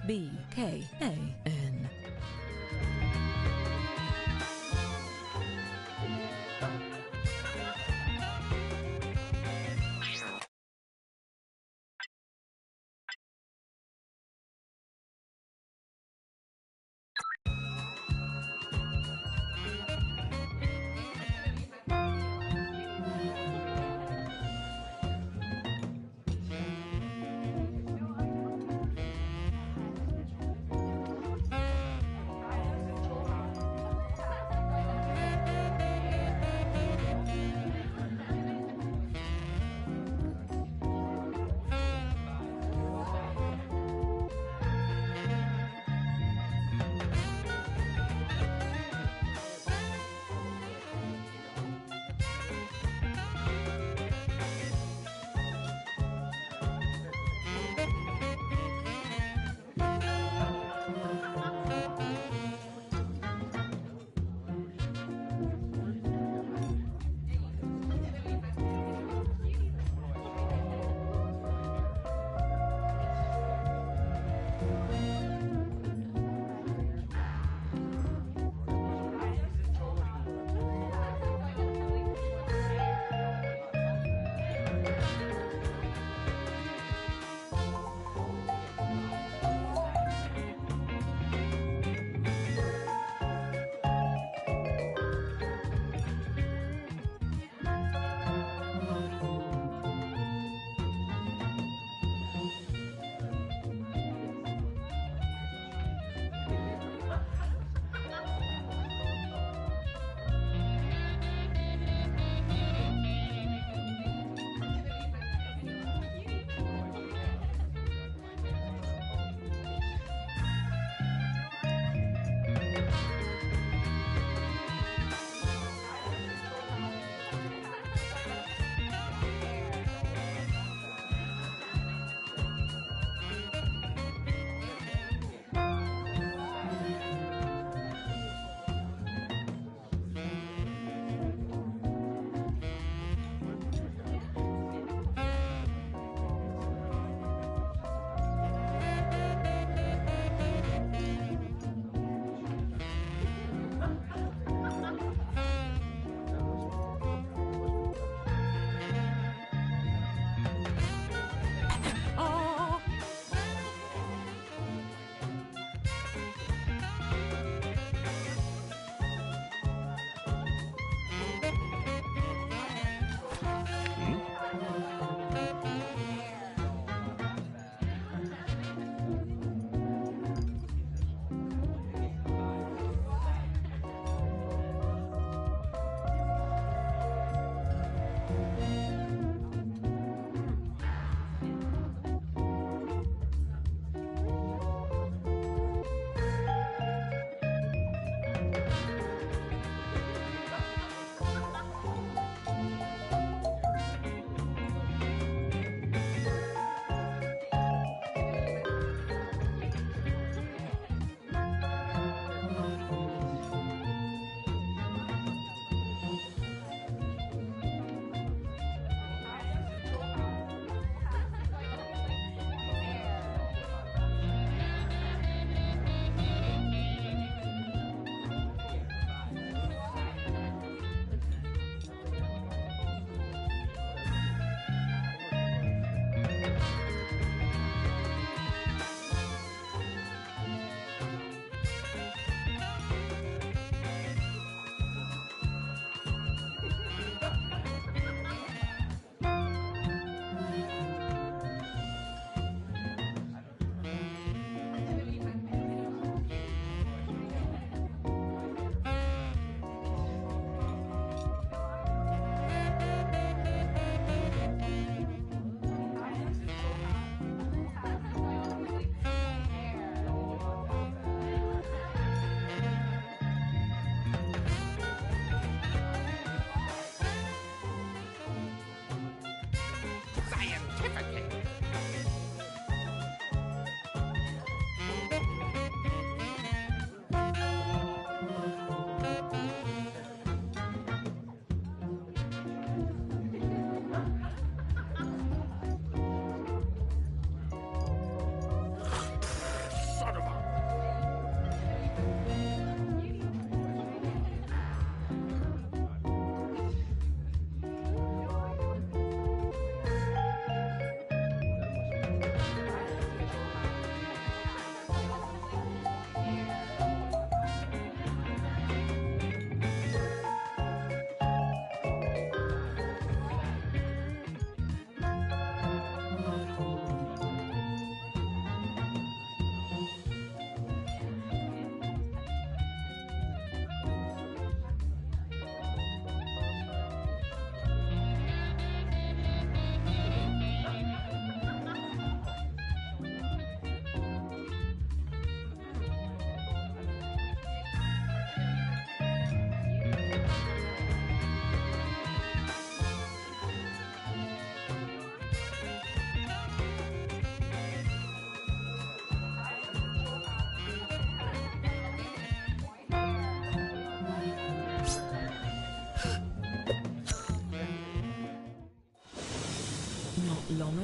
BKAN.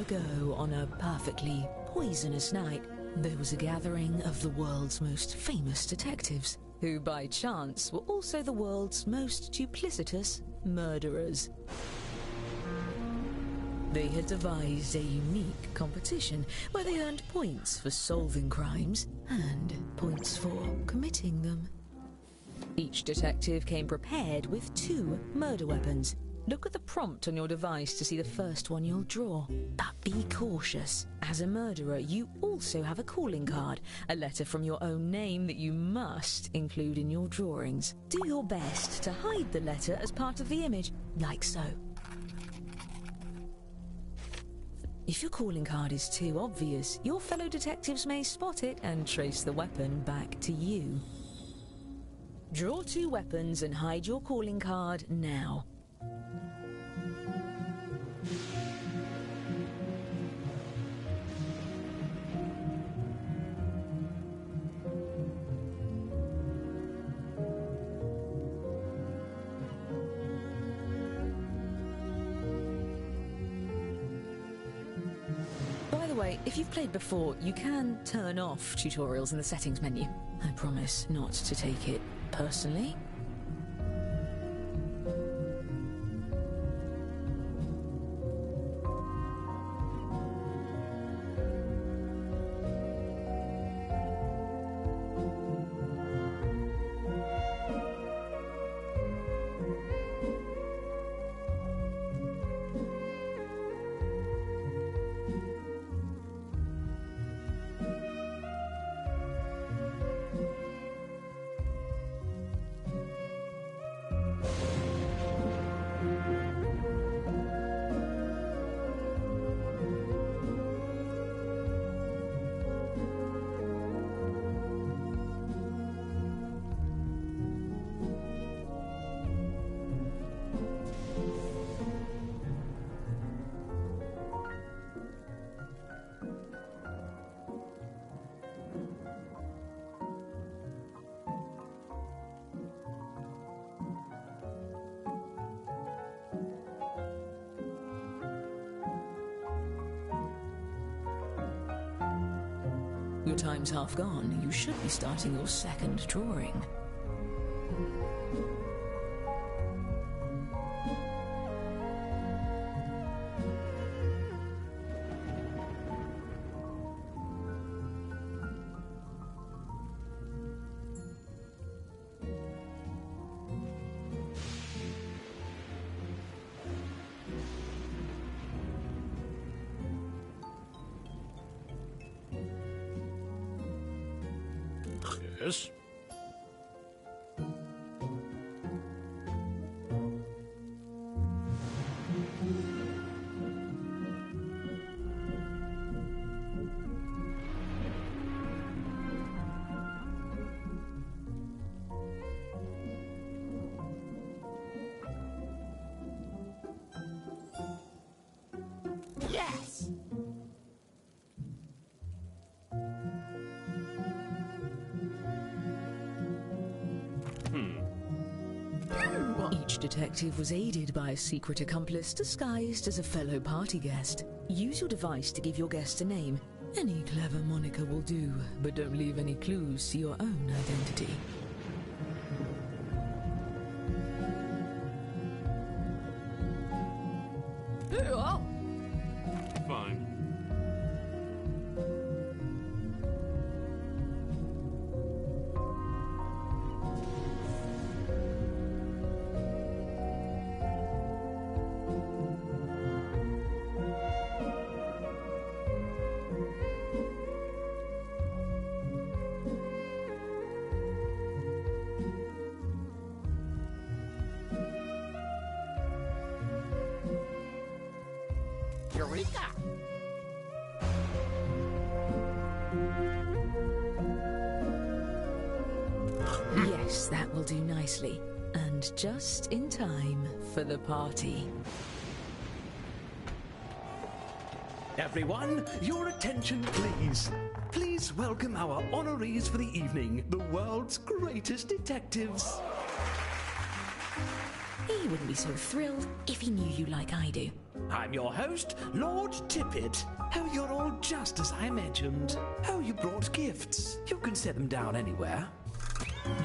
ago, on a perfectly poisonous night, there was a gathering of the world's most famous detectives, who by chance were also the world's most duplicitous murderers. They had devised a unique competition where they earned points for solving crimes and points for committing them. Each detective came prepared with 2 murder weapons. Look at the prompt on your device to see the first one you'll draw. But be cautious. As a murderer, you also have a calling card, a letter from your own name that you must include in your drawings. Do your best to hide the letter as part of the image, like so. If your calling card is too obvious, your fellow detectives may spot it and trace the weapon back to you. Draw 2 weapons and hide your calling card now. If you've played before, you can turn off tutorials in the settings menu. I promise not to take it personally. Your time's half gone. You should be starting your second drawing. Yes? Yes! Each detective was aided by a secret accomplice disguised as a fellow party guest. Use your device to give your guest a name. Any clever moniker will do, but don't leave any clues to your own identity. Fine. Eureka! Yes, that will do nicely. And just in time for the party. Everyone, your attention please. Please welcome our honorees for the evening, the world's greatest detectives. He wouldn't be so thrilled if he knew you like I do. I'm your host, Lord Tippet. Oh, you're all just as I imagined. Oh, you brought gifts. You can set them down anywhere.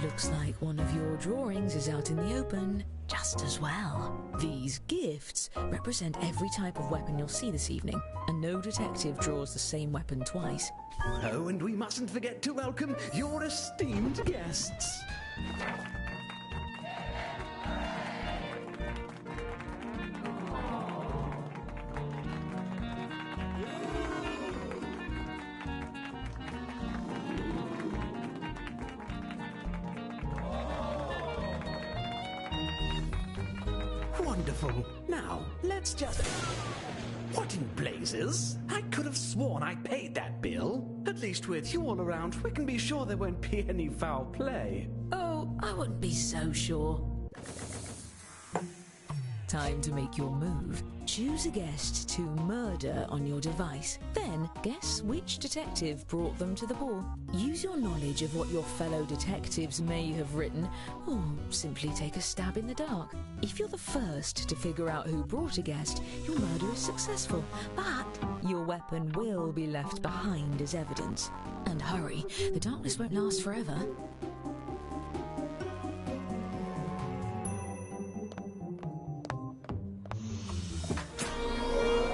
Looks like one of your drawings is out in the open just as well. These gifts represent every type of weapon you'll see this evening, and no detective draws the same weapon twice. Oh, and we mustn't forget to welcome your esteemed guests. Wonderful. Now, let's just... What in blazes? I could have sworn I paid that bill. At least with you all around, we can be sure there won't be any foul play. Oh, I wouldn't be so sure. Time to make your move. Choose a guest to murder on your device. Then guess which detective brought them to the ball. Use your knowledge of what your fellow detectives may have written, or simply take a stab in the dark. If you're the first to figure out who brought a guest, your murder is successful, but your weapon will be left behind as evidence. And hurry, the darkness won't last forever.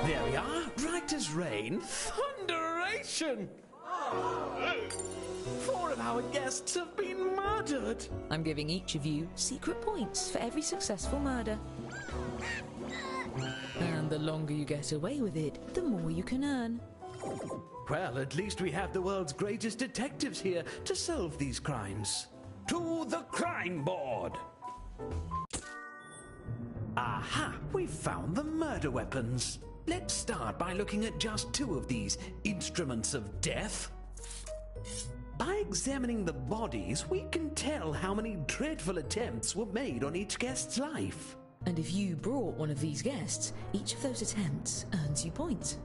There we are, bright as rain. Thunderation! 4 of our guests have been murdered. I'm giving each of you secret points for every successful murder. And the longer you get away with it, the more you can earn. Well, at least we have the world's greatest detectives here to solve these crimes. To the crime board! Aha! We've found the murder weapons. Let's start by looking at just 2 of these instruments of death. By examining the bodies, we can tell how many dreadful attempts were made on each guest's life. And if you brought one of these guests, each of those attempts earns you points.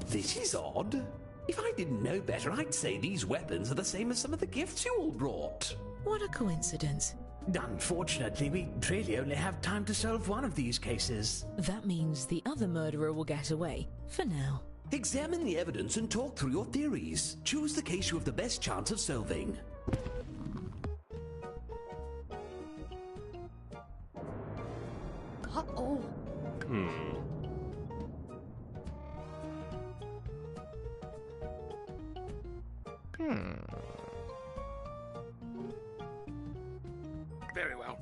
This is odd. If I didn't know better, I'd say these weapons are the same as some of the gifts you all brought. What a coincidence. Unfortunately, we really only have time to solve one of these cases. That means the other murderer will get away, for now. Examine the evidence and talk through your theories. Choose the case you have the best chance of solving. Uh-oh. Very well.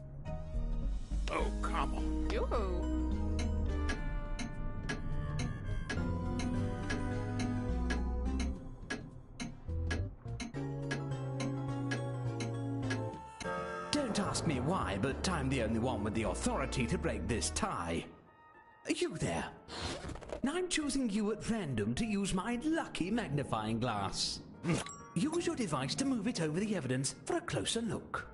Oh, come on. Yoo-hoo. Don't ask me why, but I'm the only one with the authority to break this tie. You there. Now I'm choosing you at random to use my lucky magnifying glass. Use your device to move it over the evidence for a closer look.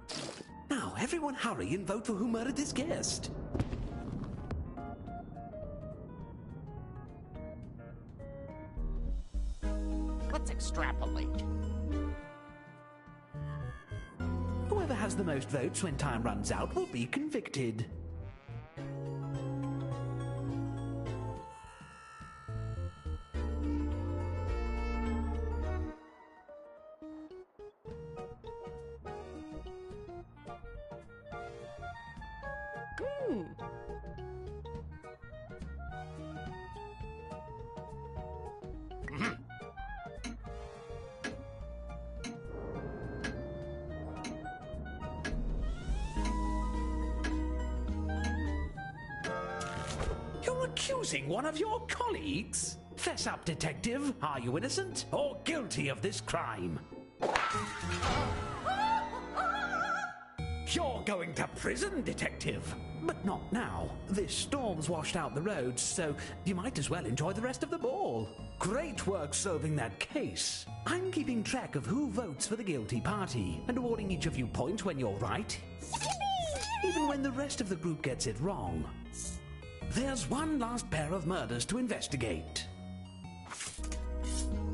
Now, everyone hurry and vote for who murdered this guest. Let's extrapolate. Whoever has the most votes when time runs out will be convicted. You're accusing one of your colleagues? Fess up, detective. Are you innocent or guilty of this crime? You're going to prison, detective. But not now. This storm's washed out the roads, so you might as well enjoy the rest of the ball. Great work solving that case. I'm keeping track of who votes for the guilty party and awarding each of you points when you're right, even when the rest of the group gets it wrong. There's one last pair of murders to investigate.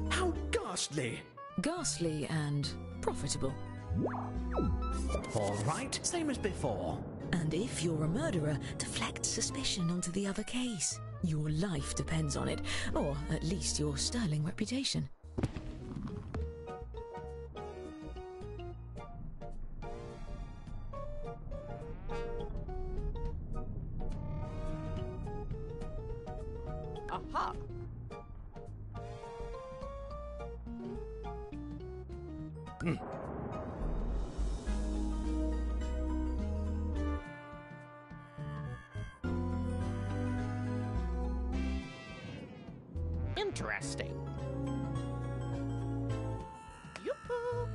How ghastly! Ghastly and profitable. All right, same as before. And if you're a murderer, deflect suspicion onto the other case. Your life depends on it, or at least your sterling reputation. Aha! Interesting. Yoo-hoo!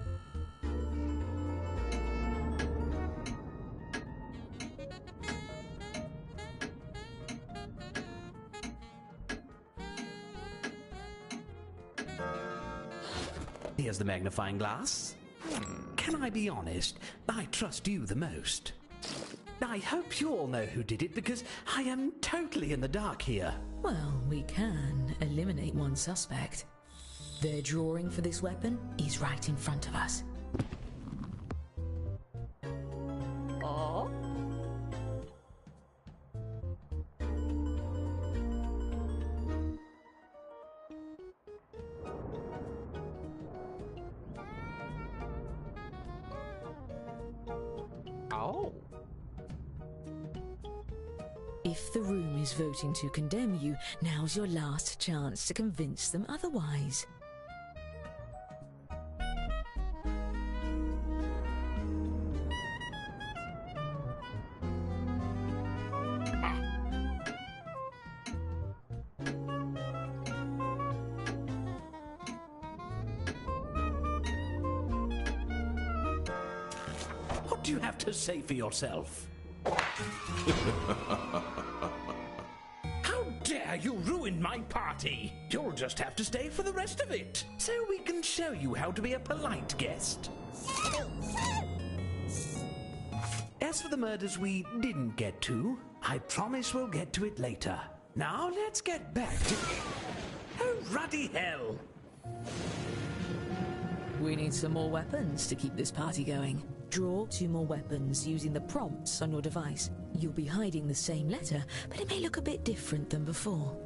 Here's the magnifying glass. Can I be honest? I trust you the most. I hope you all know who did it because I am totally in the dark here. Well, we can eliminate one suspect. Their drawing for this weapon is right in front of us. Oh? Oh. If the room is voting to condemn you, now's your last chance to convince them otherwise. What do you have to say for yourself? How dare you ruin my party? You'll just have to stay for the rest of it, so we can show you how to be a polite guest. As for the murders we didn't get to, I promise we'll get to it later. Now let's get back to... Oh, ruddy hell! We need some more weapons to keep this party going. Draw 2 more weapons using the prompts on your device. You'll be hiding the same letter, but it may look a bit different than before.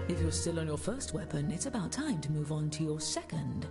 If you're still on your first weapon, it's about time to move on to your second.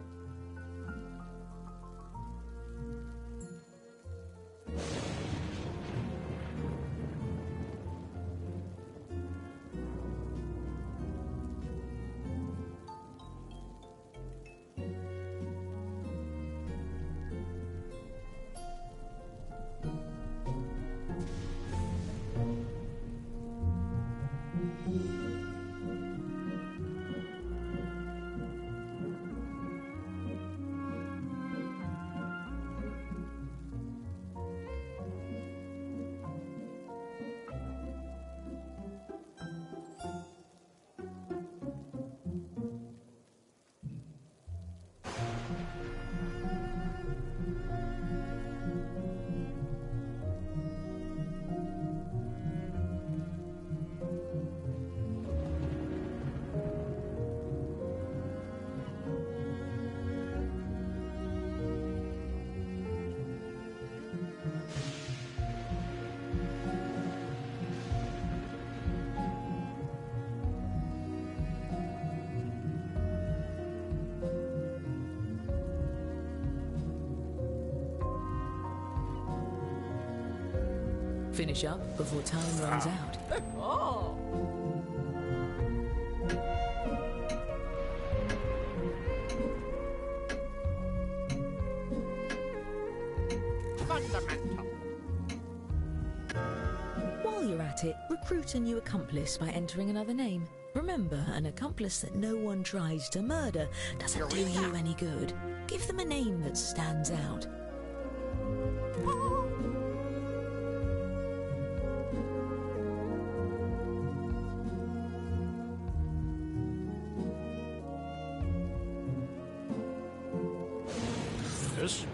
Finish up before time runs out. Oh. Fundamental. While you're at it, recruit a new accomplice by entering another name. Remember, an accomplice that no one tries to murder doesn't do you any good. Give them a name that stands out. Yes?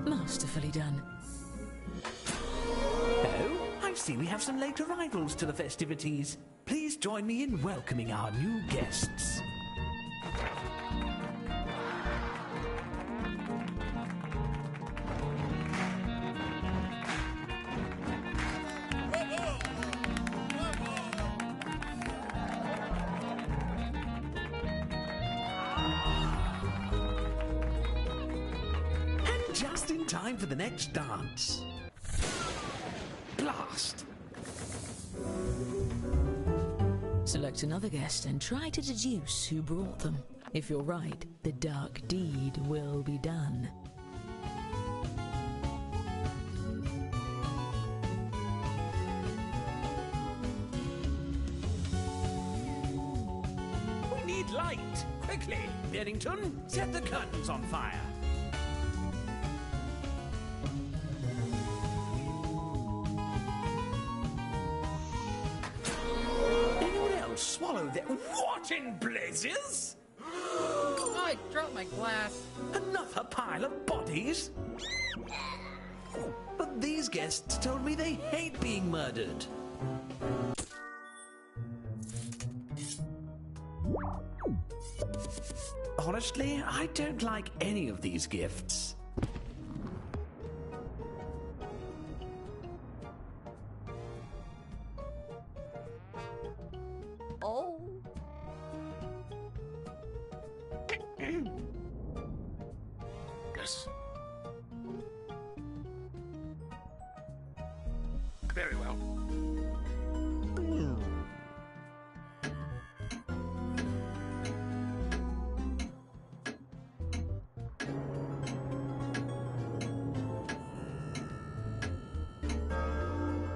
Masterfully done. Oh, I see we have some late arrivals to the festivities. Please join me in welcoming our new guests. Just in time for the next dance. Blast! Select another guest and try to deduce who brought them. If you're right, the dark deed will be done. We need light! Quickly! Bennington, set the curtains on fire. Swallow that. What in blazes? I dropped my glass. Another pile of bodies? But these guests told me they hate being murdered. Honestly, I don't like any of these gifts. Oh. Yes. Very well.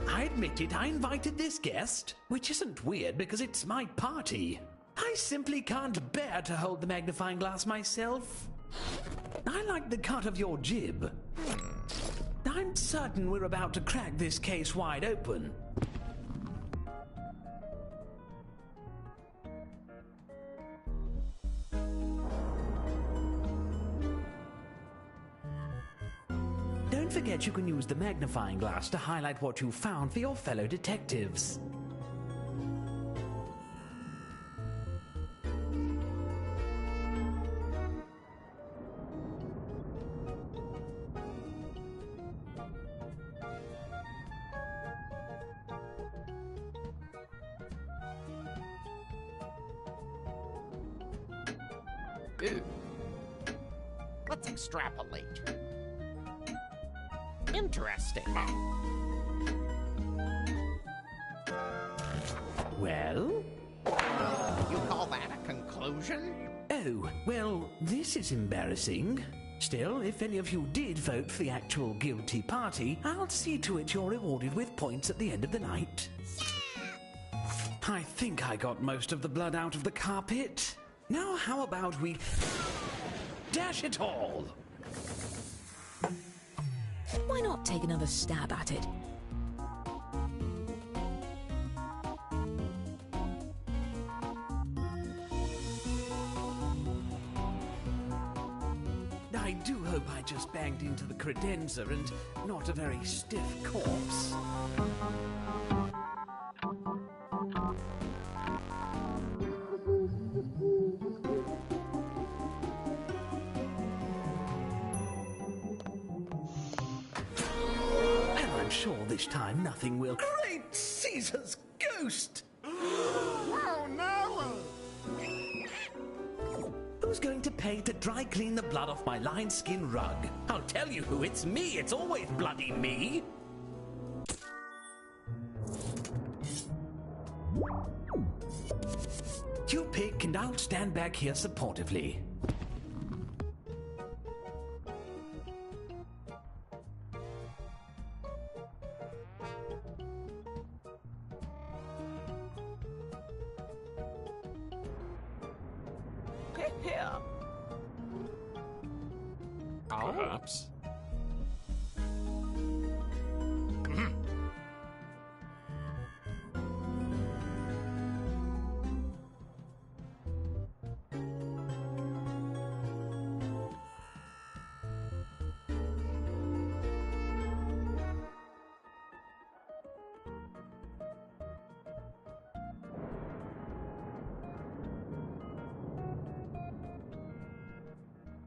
I admit it, I invited this guest, which isn't weird because it's my party. I simply can't bear to hold the magnifying glass myself. I like the cut of your jib. I'm certain we're about to crack this case wide open. Don't forget you can use the magnifying glass to highlight what you found for your fellow detectives. Ew. Let's extrapolate. Interesting. Well? You call that a conclusion? Oh, well, this is embarrassing. Still, if any of you did vote for the actual guilty party, I'll see to it you're rewarded with points at the end of the night. I think I got most of the blood out of the carpet. Now how about we dash it all? Why not take another stab at it? I do hope I just banged into the credenza and not a very stiff corpse. And I'm sure this time nothing will... Great Caesar's ghost! Oh no! Who's going to pay to dry clean the blood off my lion skin rug? I'll tell you who, it's me. It's always bloody me. You pick and I'll stand back here supportively. Perhaps.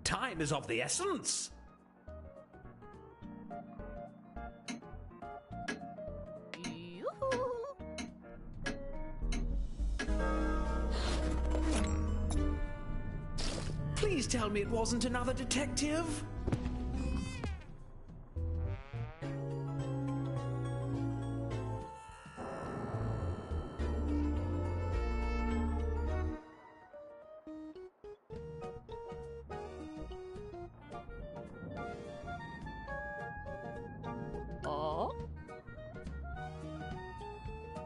Time is of the essence. Please tell me it wasn't another detective.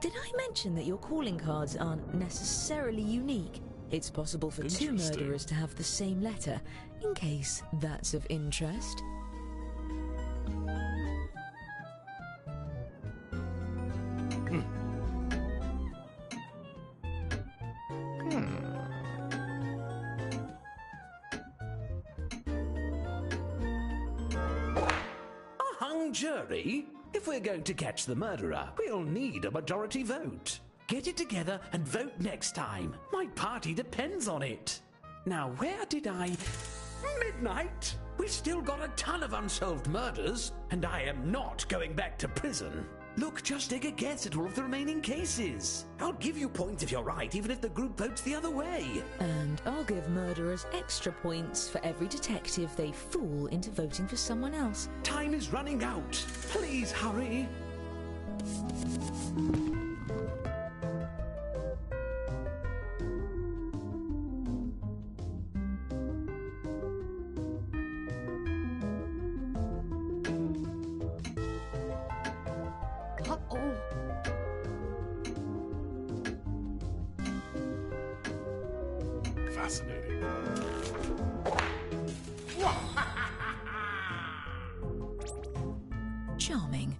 Did I mention that your calling cards aren't necessarily unique? It's possible for two Interesting. murderers to have the same letter, in case that's of interest. A hung jury? If we're going to catch the murderer, we'll need a majority vote. Get it together and vote next time. My party depends on it. Now, where did I... Midnight? We've still got a ton of unsolved murders, and I am not going back to prison. Look, just take a guess at all of the remaining cases. I'll give you points if you're right, even if the group votes the other way. And I'll give murderers extra points for every detective they fool into voting for someone else. Time is running out. Please hurry. Fascinating. Charming.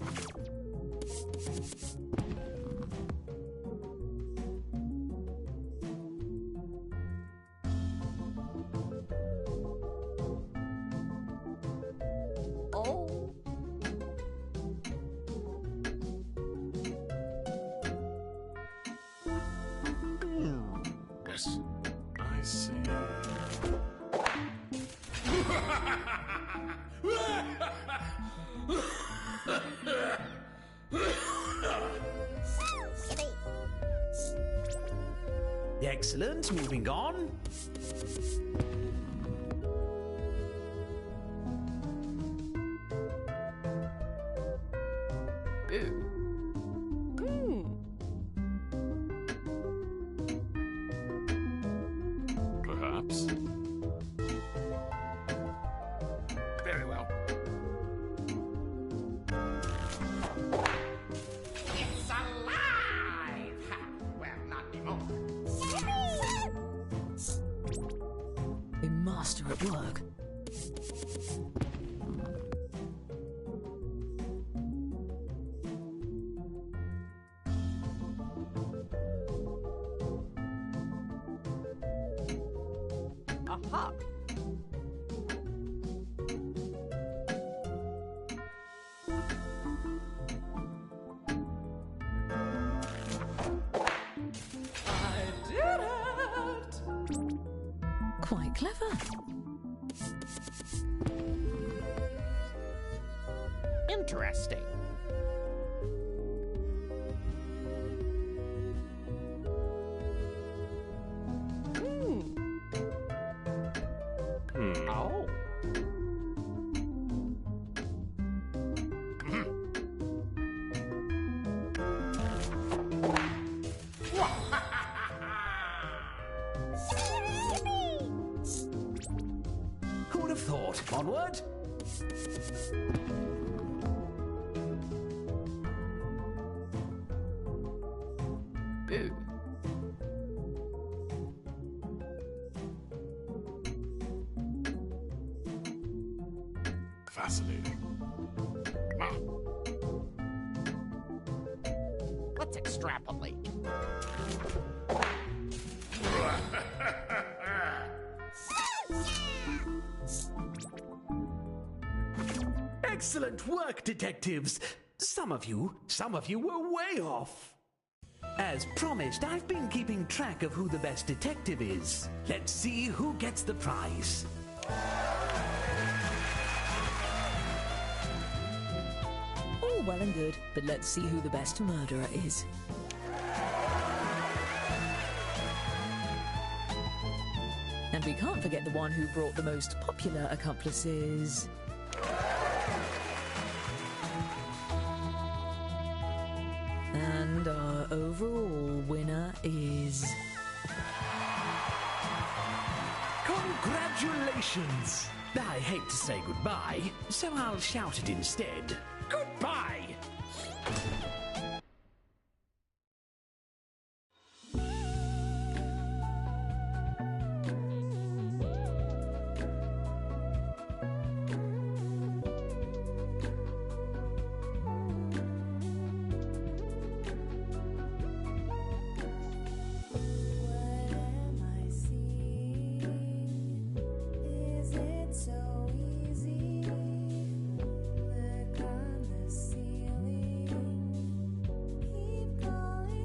Yes, I see. Excellent. Moving on. Perhaps. at work. Aha! I did it! Quite clever. Interesting. Oh. Who would have thought? Onward! Boo. Fascinating. Let's extrapolate. Excellent work, detectives! Some of you were way off. As promised, I've been keeping track of who the best detective is. Let's see who gets the prize. All well and good, but let's see who the best murderer is. And we can't forget the one who brought the most popular accomplices. And our overall winner is... Congratulations! I hate to say goodbye, so I'll shout it instead. Goodbye! What am I seeing? Is it so easy? Look on the ceiling. Keep calling.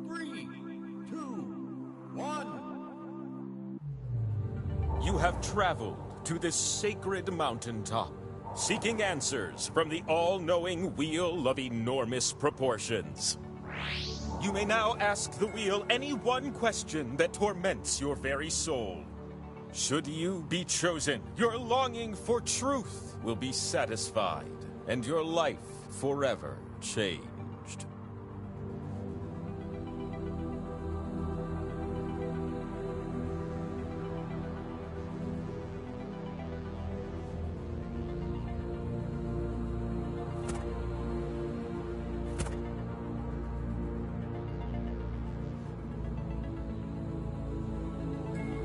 Three, two, one. You have traveled to this sacred mountaintop, seeking answers from the all-knowing wheel of enormous proportions. You may now ask the wheel any one question that torments your very soul. Should you be chosen, your longing for truth will be satisfied, and your life forever changed.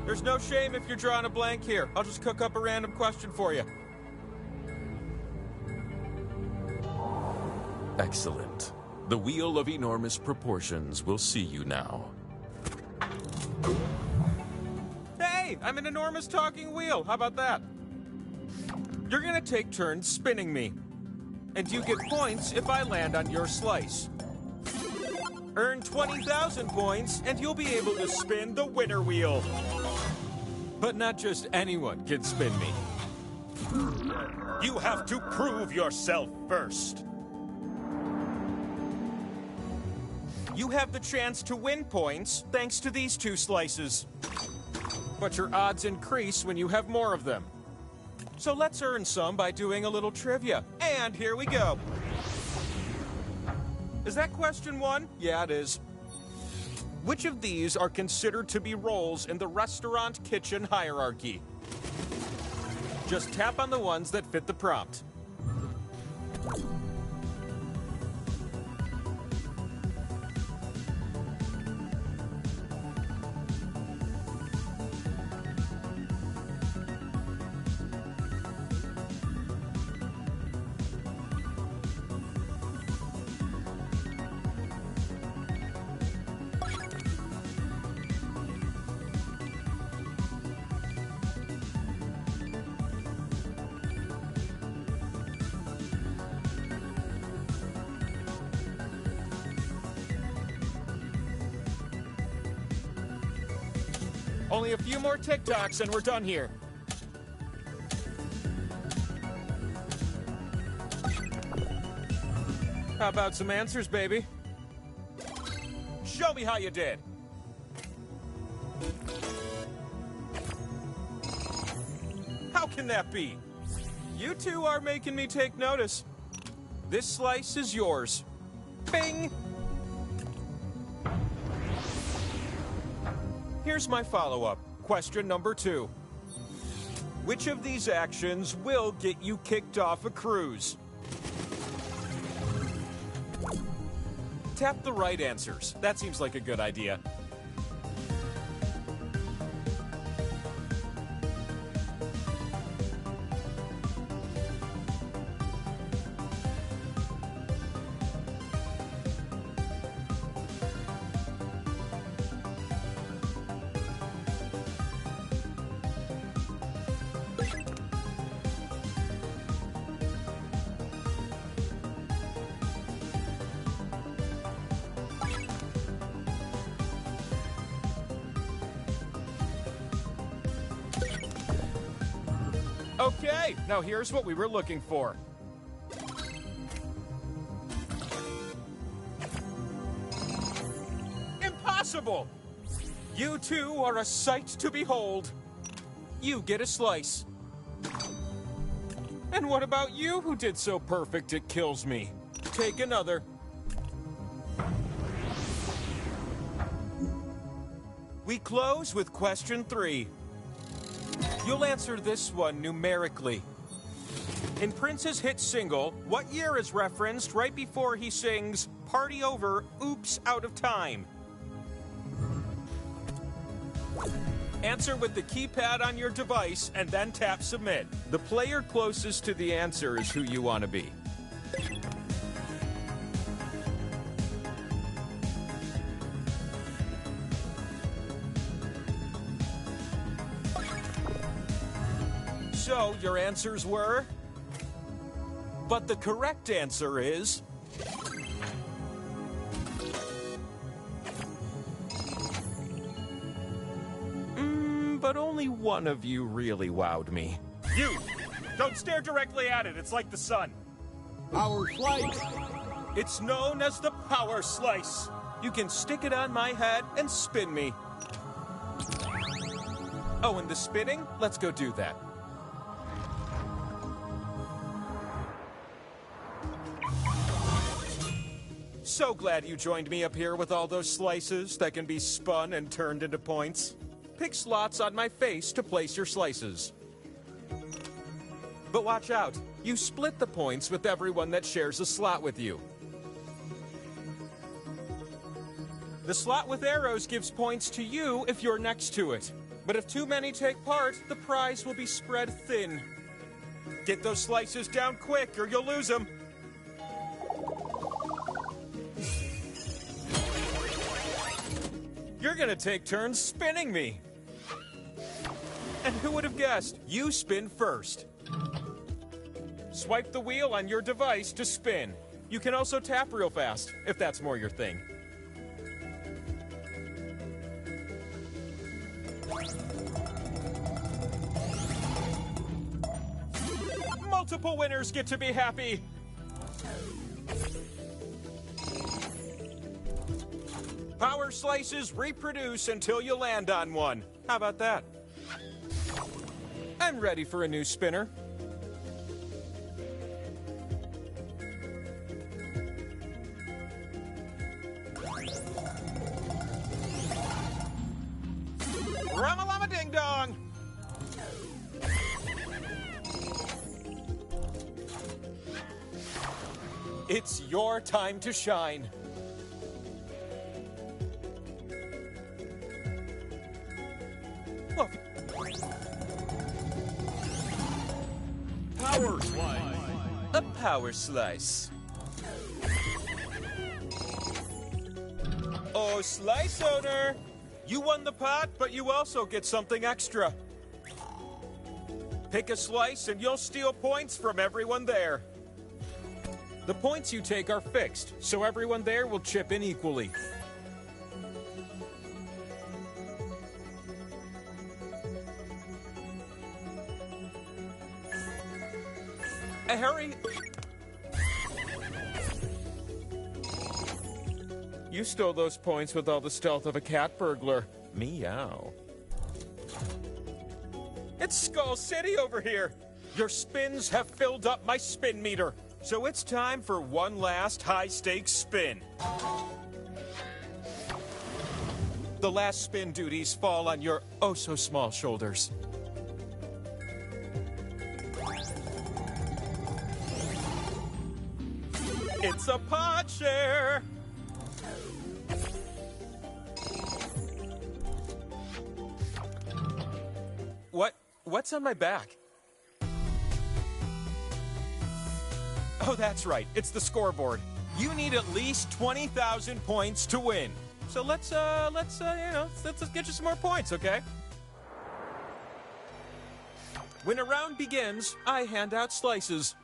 There's no shame if you're drawing a blank here. I'll just cook up a random question for you. Excellent. The wheel of enormous proportions will see you now. Hey, I'm an enormous talking wheel. How about that? You're gonna take turns spinning me. And you get points if I land on your slice. Earn 20,000 points, and you'll be able to spin the winner wheel. But not just anyone can spin me. You have to prove yourself first. You have the chance to win points thanks to these two slices. But your odds increase when you have more of them. So let's earn some by doing a little trivia. And here we go. Is that question one? Yeah, it is. Which of these are considered to be roles in the restaurant kitchen hierarchy? Just tap on the ones that fit the prompt. Only a few more TikToks and we're done here. How about some answers, baby? Show me how you did. How can that be? You two are making me take notice. This slice is yours. Bing! Here's my follow-up. Question number 2. Which of these actions will get you kicked off a cruise? Tap the right answers. That seems like a good idea. Okay, now here's what we were looking for. Impossible! You two are a sight to behold. You get a slice. And what about you who did so perfect it kills me? Take another. We close with question 3. You'll answer this one numerically. In Prince's hit single, what year is referenced right before he sings, "Party over, oops, out of time"? Answer with the keypad on your device and then tap submit. The player closest to the answer is who you want to be. So your answers were. But the correct answer is... but only one of you really wowed me. You! Don't stare directly at it, it's like the sun. Power slice. It's known as the Power Slice. You can stick it on my head and spin me. Oh, and the spinning? Let's go do that. So glad you joined me up here with all those slices that can be spun and turned into points. Pick slots on my face to place your slices. But watch out, you split the points with everyone that shares a slot with you. The slot with arrows gives points to you if you're next to it. But if too many take part, the prize will be spread thin. Get those slices down quick or you'll lose them. You're gonna take turns spinning me. And who would have guessed? You spin first. Swipe the wheel on your device to spin. You can also tap real fast, if that's more your thing. Multiple winners get to be happy. Power slices reproduce until you land on one. How about that? I'm ready for a new spinner. Ramalama ding dong! It's your time to shine. Power slice. A power slice. Oh, slice owner! You won the pot, but you also get something extra. Pick a slice and you'll steal points from everyone there. The points you take are fixed, so everyone there will chip in equally. Harry! You stole those points with all the stealth of a cat burglar. Meow. It's Skull City over here! Your spins have filled up my spin meter. So it's time for one last high-stakes spin. The last spin duties fall on your oh-so-small shoulders. It's a pod share! What's on my back? Oh, that's right. It's the scoreboard. You need at least 20,000 points to win. So let's get you some more points, okay? When a round begins, I hand out slices.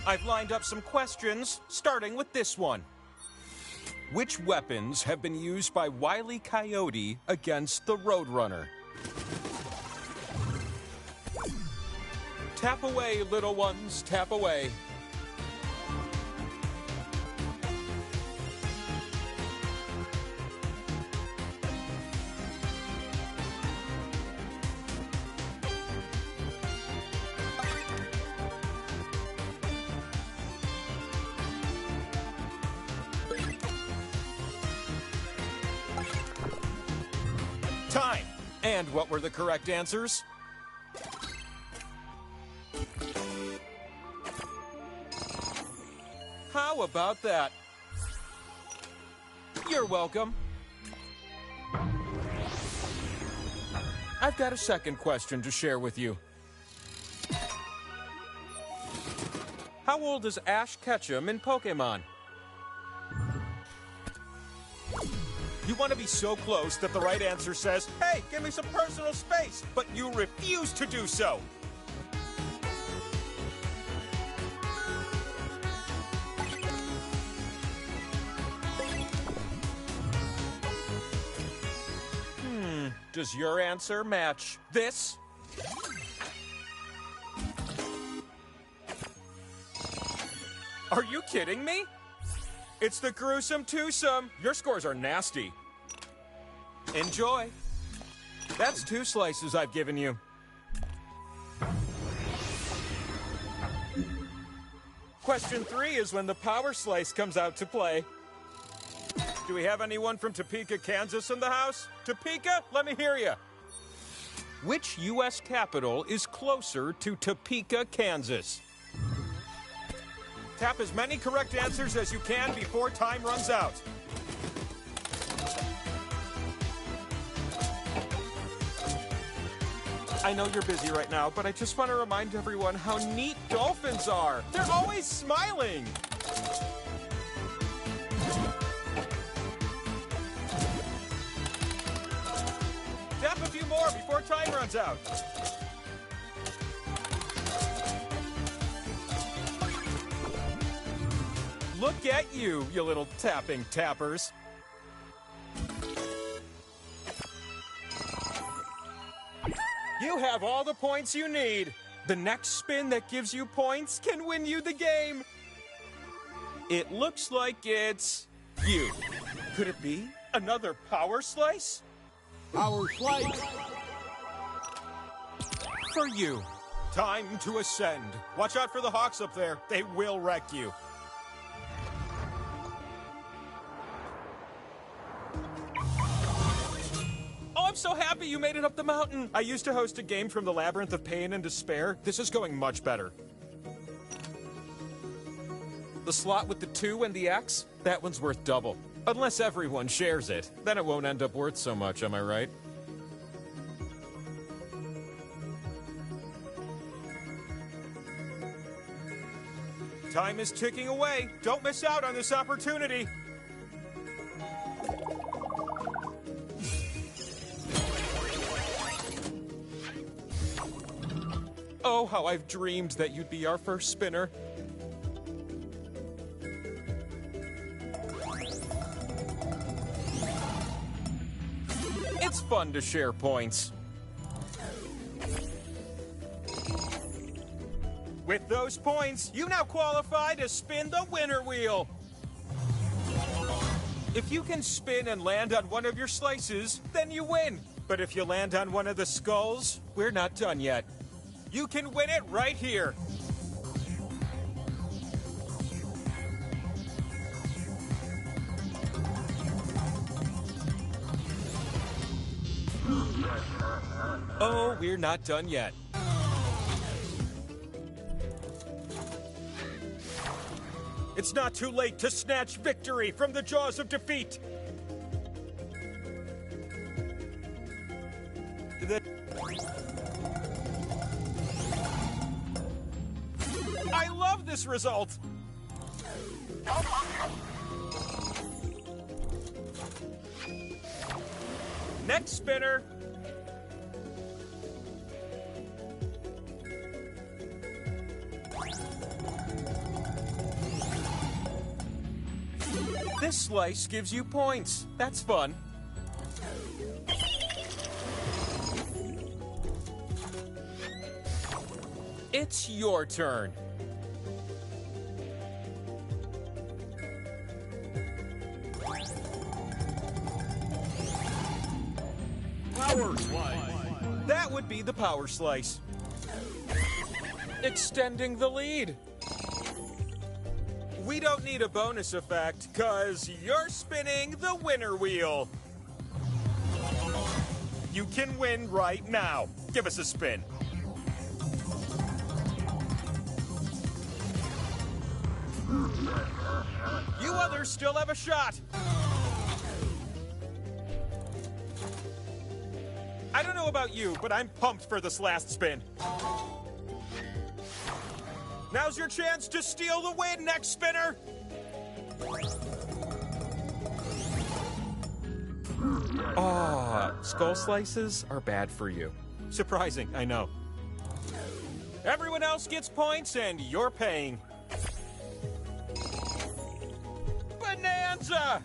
I've lined up some questions, starting with this one. Which weapons have been used by Wile E. Coyote against the Roadrunner? Tap away, little ones, tap away. Time! And what were the correct answers? How about that? You're welcome. I've got a second question to share with you. How old is Ash Ketchum in Pokemon? You You want to be so close that the right answer says, "Hey, give me some personal space," but you refuse to do so. Does your answer match this? Are you kidding me? It's the gruesome twosome. Your scores are nasty. Enjoy. That's 2 slices I've given you. Question 3 is when the power slice comes out to play. Do we have anyone from Topeka, Kansas in the house? Topeka, let me hear you. Which U.S. capital is closer to Topeka, Kansas? Tap as many correct answers as you can before time runs out. I know you're busy right now, but I just want to remind everyone how neat dolphins are. They're always smiling. Tap a few more before time runs out. Look at you, you little tapping tappers. You have all the points you need. The next spin that gives you points can win you the game. It looks like it's you. Could it be another power slice? Power slice. For you. Time to ascend. Watch out for the hawks up there. They will wreck you. Oh, I'm so happy you made it up the mountain. I used to host a game from the Labyrinth of Pain and Despair. This is going much better. The slot with the 2 and the X, that one's worth double. Unless everyone shares it. Then it won't end up worth so much, am I right? Time is ticking away. Don't miss out on this opportunity. Oh, how I've dreamed that you'd be our first spinner. It's fun to share points. With those points, you now qualify to spin the winner wheel. If you can spin and land on one of your slices, then you win. But if you land on one of the skulls, we're not done yet. You can win it right here. Oh, we're not done yet. It's not too late to snatch victory from the jaws of defeat. I love this result. Next spinner. This slice gives you points. That's fun. It's your turn. Power slice. That would be the power slice. Extending the lead. We don't need a bonus effect, cause you're spinning the winner wheel. You can win right now. Give us a spin. You others still have a shot. I don't know about you, but I'm pumped for this last spin. Now's your chance to steal the win, next spinner. Skull slices are bad for you. Surprising, I know. Everyone else gets points, and you're paying. Bonanza!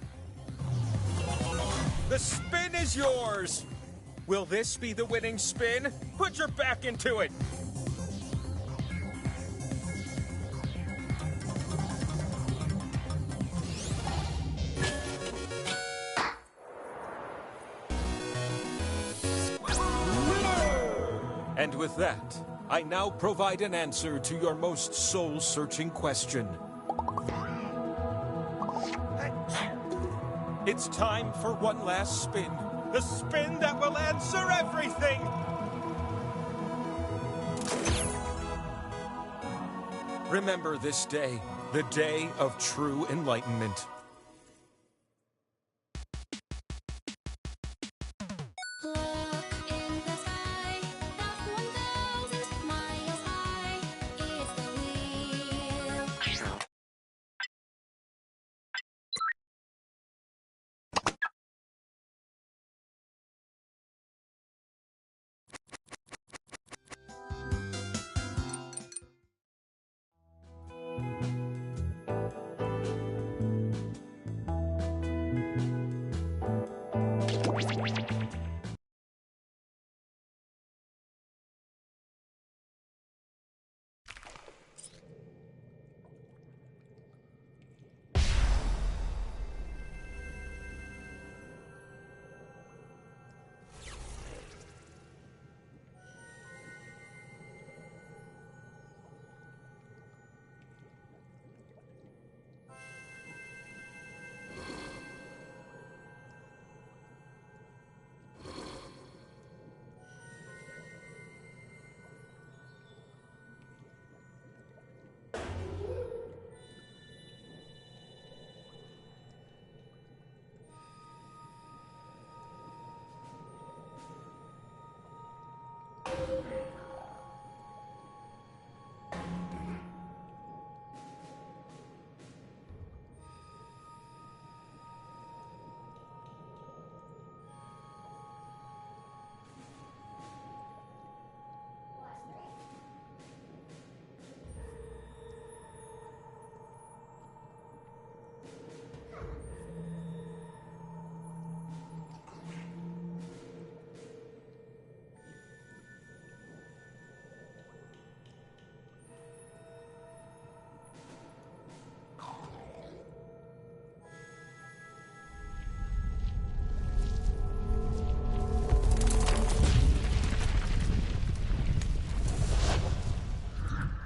The spin is yours! Will this be the winning spin? Put your back into it! And with that, I now provide an answer to your most soul-searching question. It's time for one last spin. The spin that will answer everything! Remember this day, the day of true enlightenment.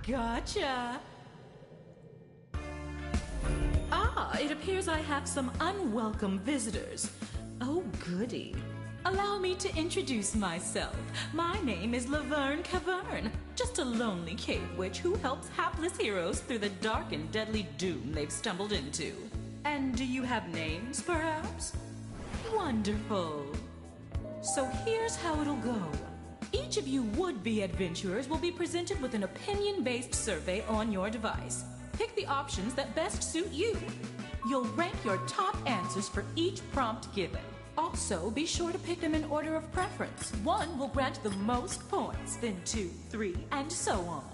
Gotcha. It appears I have some unwelcome visitors. Oh, goody. Allow me to introduce myself. My name is Laverne Cavern, just a lonely cave witch who helps hapless heroes through the dark and deadly doom they've stumbled into. And do you have names, perhaps? Wonderful. So here's how it'll go. Each of you would-be adventurers will be presented with an opinion-based survey on your device. Pick the options that best suit you. You'll rank your top answers for each prompt given. Also, be sure to pick them in order of preference. 1 will grant the most points, then 2, 3, and so on.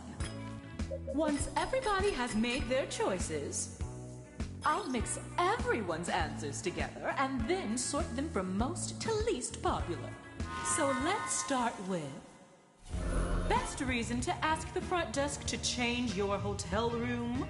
Once everybody has made their choices, I'll mix everyone's answers together and then sort them from most to least popular. So let's start with best reason to ask the front desk to change your hotel room.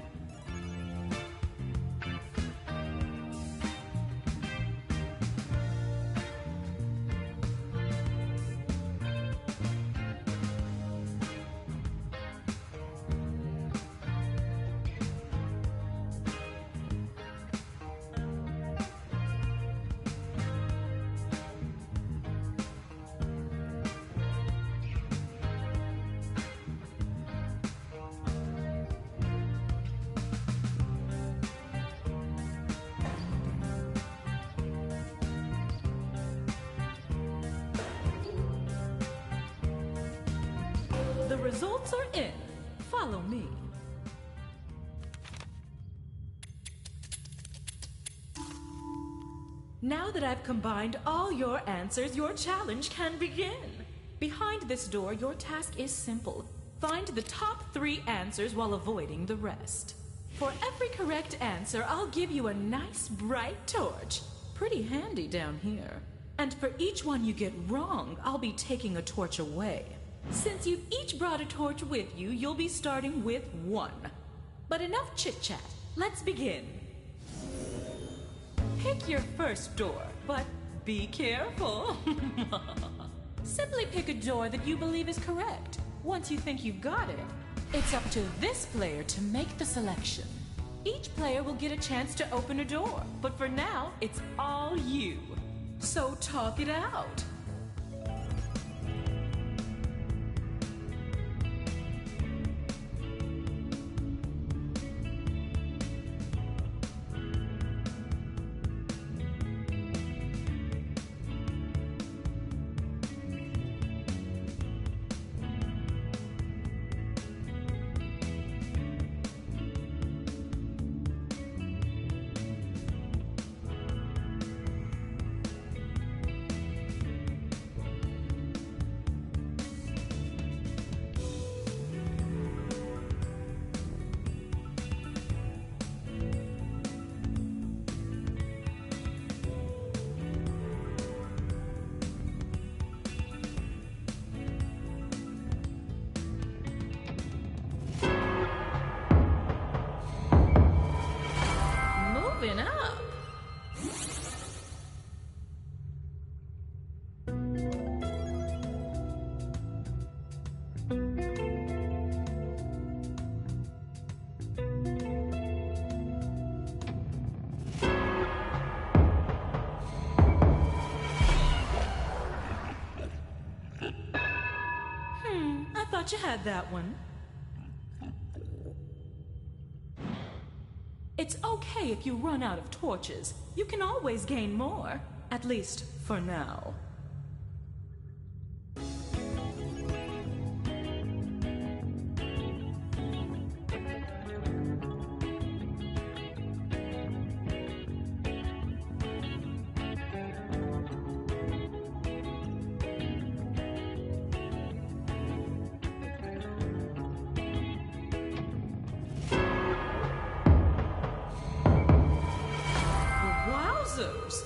The results are in. Follow me. Now that I've combined all your answers, your challenge can begin. Behind this door, your task is simple. Find the top 3 answers while avoiding the rest. For every correct answer, I'll give you a nice bright torch. Pretty handy down here. And for each one you get wrong, I'll be taking a torch away. Since you've each brought a torch with you, you'll be starting with 1. But enough chit-chat. Let's begin. Pick your first door, but be careful. Simply pick a door that you believe is correct. Once you think you've got it, it's up to this player to make the selection. Each player will get a chance to open a door, but for now, it's all you. So talk it out. Moving up. I thought you had that one. It's okay if you run out of torches. You can always gain more. At least, for now. Wowzers!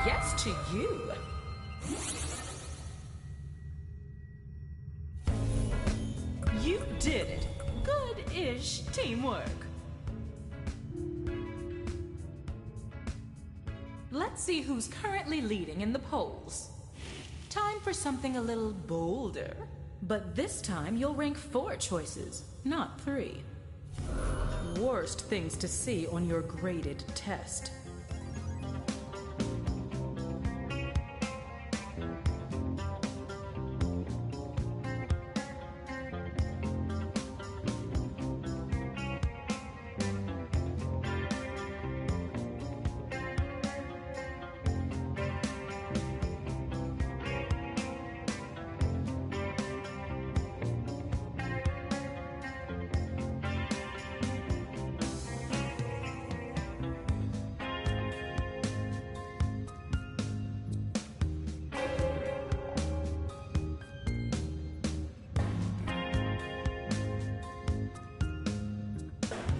Yes to you. You did it. Good-ish teamwork. Let's see who's currently leading in the polls. Time for something a little bolder. But this time you'll rank 4 choices, not 3. Worst things to see on your graded test.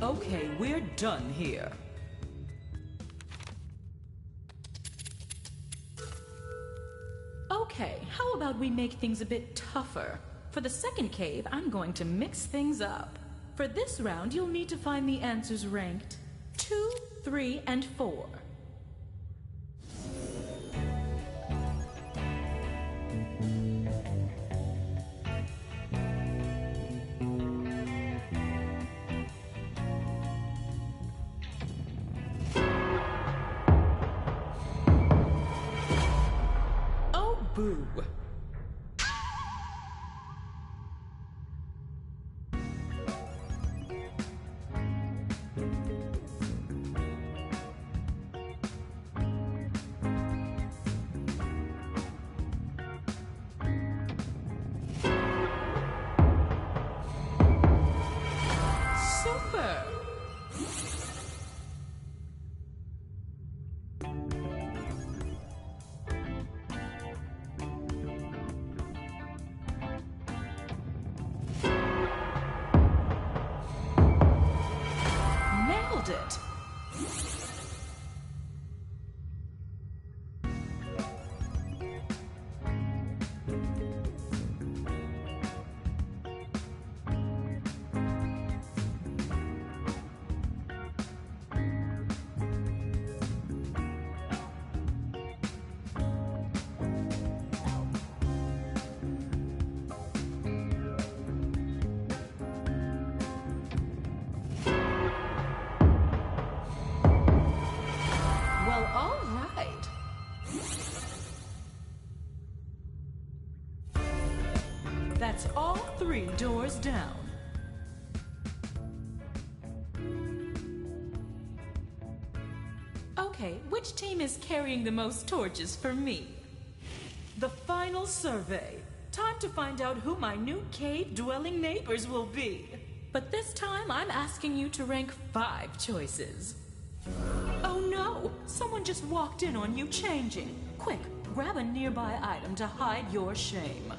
Okay, we're done here. Okay, how about we make things a bit tougher? For the second cave, I'm going to mix things up. For this round, you'll need to find the answers ranked 2, 3, and 4. Oh, boo. Super! Nailed it! Well, all right. That's all 3 doors down. Okay, which team is carrying the most torches for me? The final survey. Time to find out who my new cave-dwelling neighbors will be. But this time, I'm asking you to rank 5 choices. Oh no! Someone just walked in on you changing. Quick, grab a nearby item to hide your shame.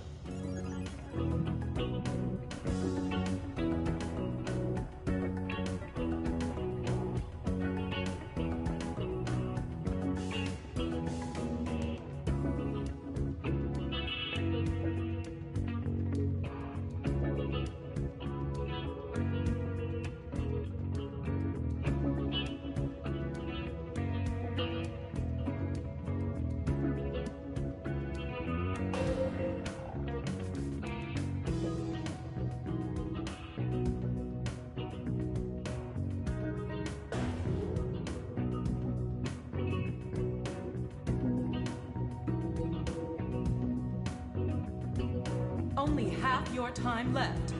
Only half your time left.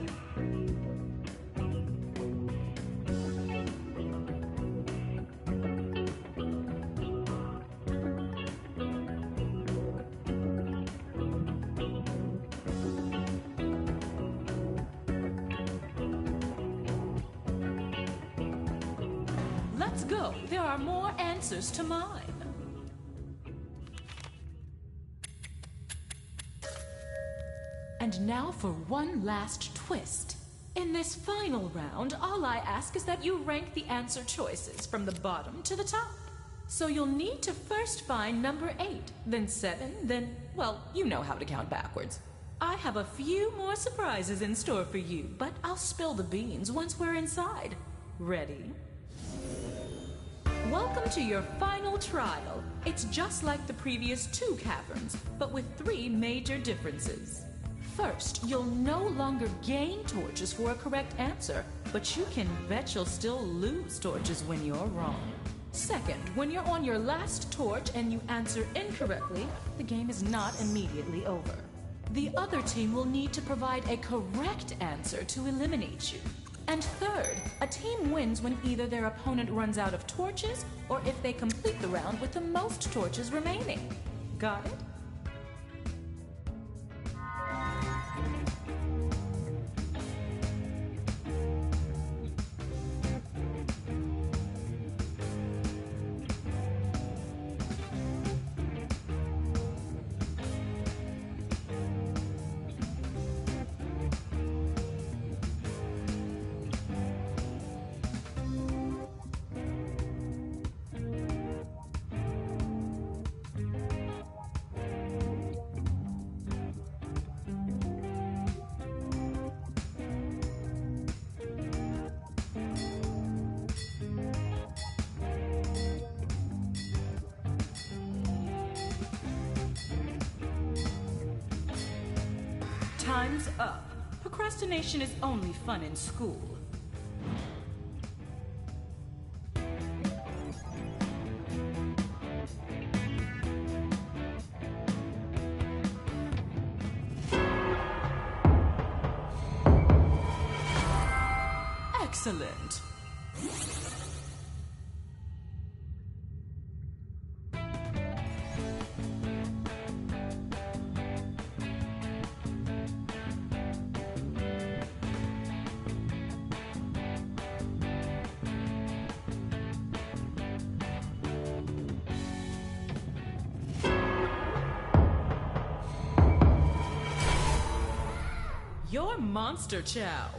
Let's go. There are more answers to mine. And now for one last twist. In this final round, all I ask is that you rank the answer choices from the bottom to the top. So you'll need to first find number 8, then 7, then, well, you know how to count backwards. I have a few more surprises in store for you, but I'll spill the beans once we're inside. Ready? Welcome to your final trial. It's just like the previous 2 caverns, but with 3 major differences. First, you'll no longer gain torches for a correct answer, but you can bet you'll still lose torches when you're wrong. Second, when you're on your last torch and you answer incorrectly, the game is not immediately over. The other team will need to provide a correct answer to eliminate you. And third, a team wins when either their opponent runs out of torches or if they complete the round with the most torches remaining. Got it? Time's up. Procrastination is only fun in school. Excellent. You're Monster Chow.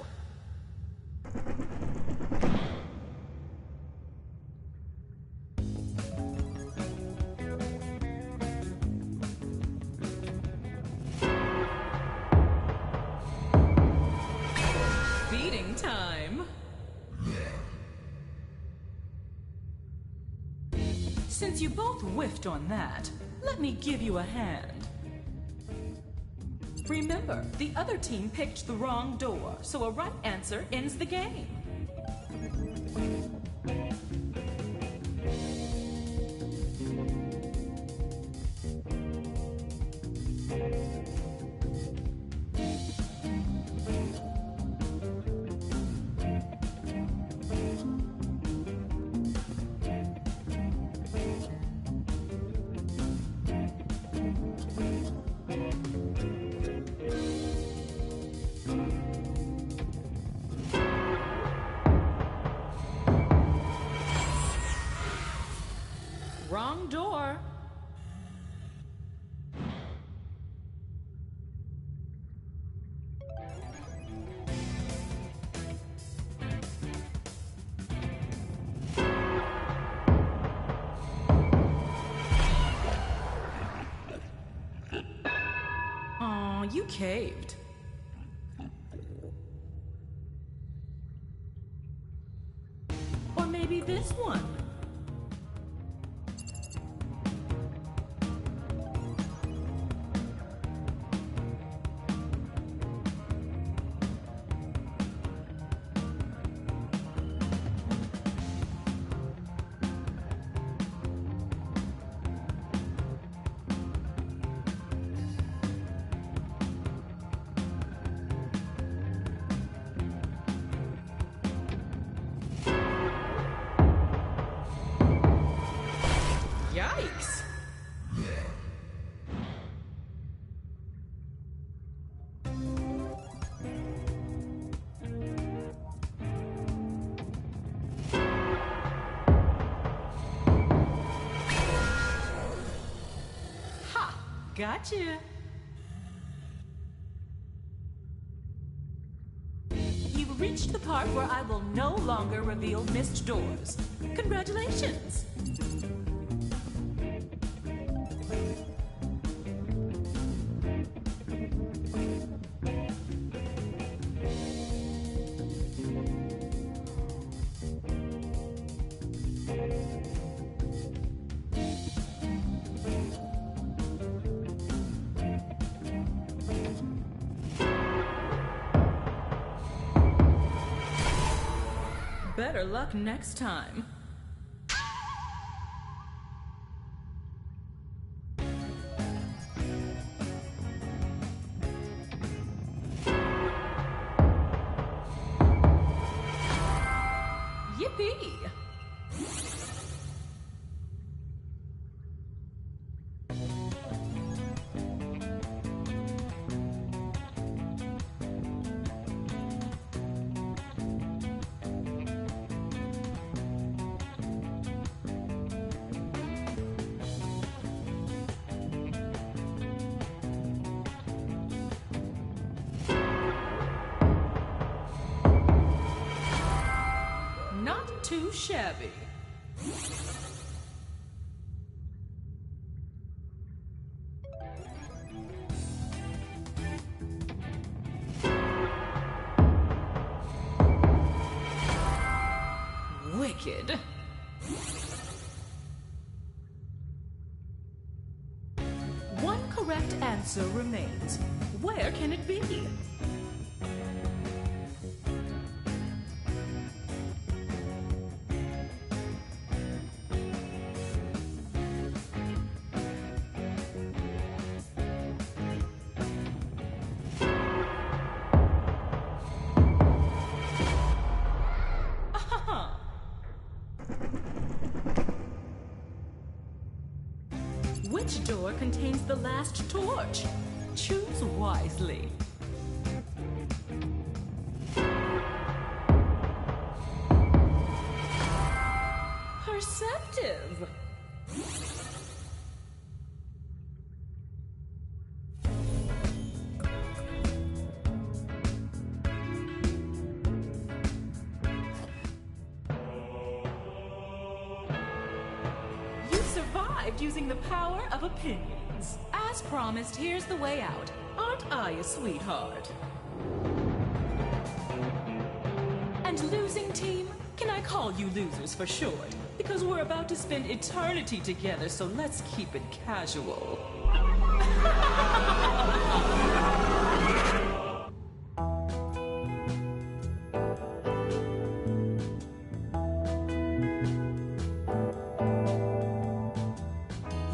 Feeding time. Since you both whiffed on that, let me give you a hand. Remember, the other team picked the wrong door, so a right answer ends the game. Wrong door. Aw, you caved. Or maybe this one. Yikes! Ha! Gotcha! You've reached the part where I will no longer reveal missed doors. Congratulations! Better luck next time. Yippee! Not too shabby. Wicked. One correct answer remains. Where can it be? Which door contains the last torch? Choose wisely. Perceptive. You survived using the power of opinions. As promised, here's the way out. Aren't I a sweetheart? And losing team? Can I call you losers for short? Because we're about to spend eternity together, so let's keep it casual.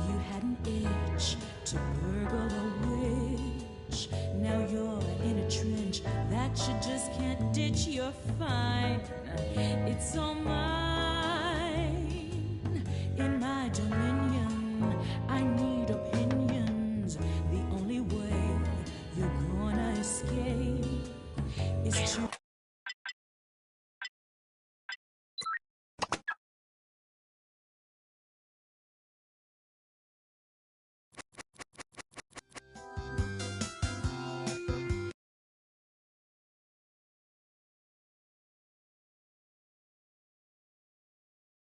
You had an itch to burgle a witch. Now you're in a trench that you just can't ditch. You're fine. It's all mine in my domain.